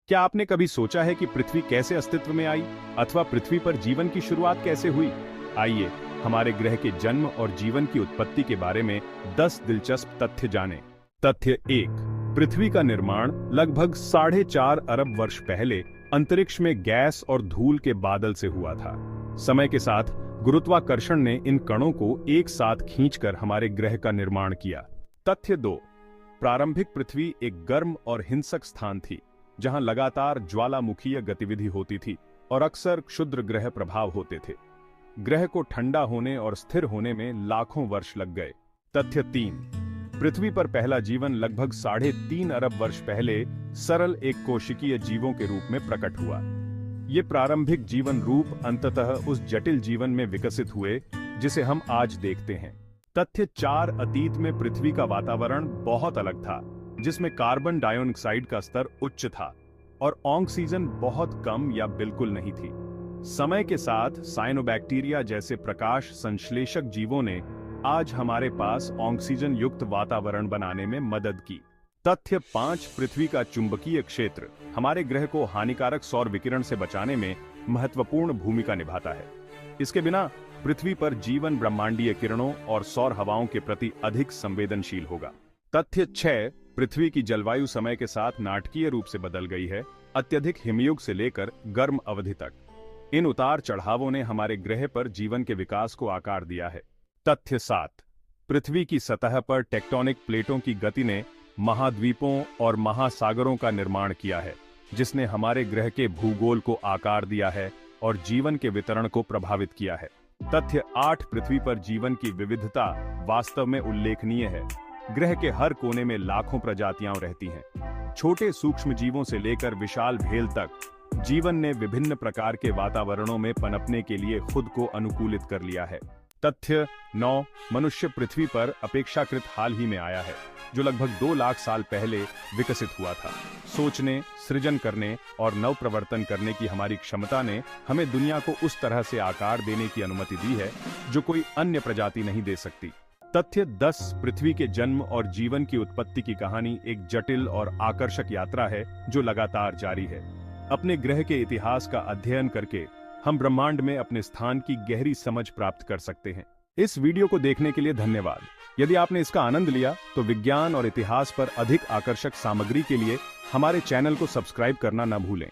क्या आपने कभी सोचा है कि पृथ्वी कैसे अस्तित्व में आई अथवा पृथ्वी पर जीवन की शुरुआत कैसे हुई? आइए हमारे ग्रह के जन्म और जीवन की उत्पत्ति के बारे में 10 दिलचस्प तथ्य जानें। तथ्य 1। पृथ्वी का निर्माण लगभग 4.5 अरब वर्ष पहले अंतरिक्ष में गैस और धूल के बादल से हुआ था। समय के साथ गुरुत्वाकर्षण ने इन कणों को एक साथ खींचकर हमारे ग्रह का निर्माण किया। तथ्य 2। प्रारंभिक पृथ्वी एक गर्म और हिंसक स्थान थी, जहां लगातार ज्वालामुखीय गतिविधि होती थी और अक्सर क्षुद्र ग्रह प्रभाव होते थे। ग्रह को ठंडा होने और स्थिर होने में लाखों वर्ष लग गए। तथ्य 3। पृथ्वी पर पहला जीवन लगभग 3.5 अरब वर्ष पहले सरल एक कोशिकीय जीवों के रूप में प्रकट हुआ। ये प्रारंभिक जीवन रूप अंततः उस जटिल जीवन में विकसित हुए जिसे हम आज देखते हैं। तथ्य 4। अतीत में पृथ्वी का वातावरण बहुत अलग था, जिसमें कार्बन डाइऑक्साइड का स्तर उच्च था और ऑक्सीजन बहुत कम या बिल्कुल नहीं थी। समय के साथ साइनोबैक्टीरिया जैसे प्रकाश संश्लेषक जीवों ने आज हमारे पास ऑक्सीजन युक्त वातावरण बनाने में मदद की। तथ्य 5। पृथ्वी का चुंबकीय क्षेत्र हमारे ग्रह को हानिकारक सौर विकिरण से बचाने में महत्वपूर्ण भूमिका निभाता है। इसके बिना पृथ्वी पर जीवन ब्रह्मांडीय किरणों और सौर हवाओं के प्रति अधिक संवेदनशील होगा। तथ्य 6। पृथ्वी की जलवायु समय के साथ नाटकीय रूप से बदल गई है, अत्यधिक हिमयुग से लेकर गर्म अवधि तक। इन उतार चढ़ावों ने हमारे ग्रह पर जीवन के विकास को आकार दिया है। तथ्य 7। पृथ्वी की सतह पर टेक्टोनिक प्लेटों की गति ने महाद्वीपों और महासागरों का निर्माण किया है, जिसने हमारे ग्रह के भूगोल को आकार दिया है और जीवन के वितरण को प्रभावित किया है। तथ्य 8। पृथ्वी पर जीवन की विविधता वास्तव में उल्लेखनीय है। ग्रह के हर कोने में लाखों प्रजातियां रहती हैं। छोटे सूक्ष्म जीवों से लेकर विशाल भेल तक जीवन ने विभिन्न प्रकार के वातावरणों में पनपने के लिए खुद को अनुकूलित कर लिया है। तथ्य 9। मनुष्य पृथ्वी पर अपेक्षाकृत हाल ही में आया है, जो लगभग 2 लाख साल पहले विकसित हुआ था। सोचने, सृजन करने और नवप्रवर्तन करने की हमारी क्षमता ने हमें दुनिया को उस तरह से आकार देने की अनुमति दी है जो कोई अन्य प्रजाति नहीं दे सकती। तथ्य 10। पृथ्वी के जन्म और जीवन की उत्पत्ति की कहानी एक जटिल और आकर्षक यात्रा है जो लगातार जारी है। अपने ग्रह के इतिहास का अध्ययन करके हम ब्रह्मांड में अपने स्थान की गहरी समझ प्राप्त कर सकते हैं। इस वीडियो को देखने के लिए धन्यवाद। यदि आपने इसका आनंद लिया तो विज्ञान और इतिहास पर अधिक आकर्षक सामग्री के लिए हमारे चैनल को सब्सक्राइब करना न भूलें।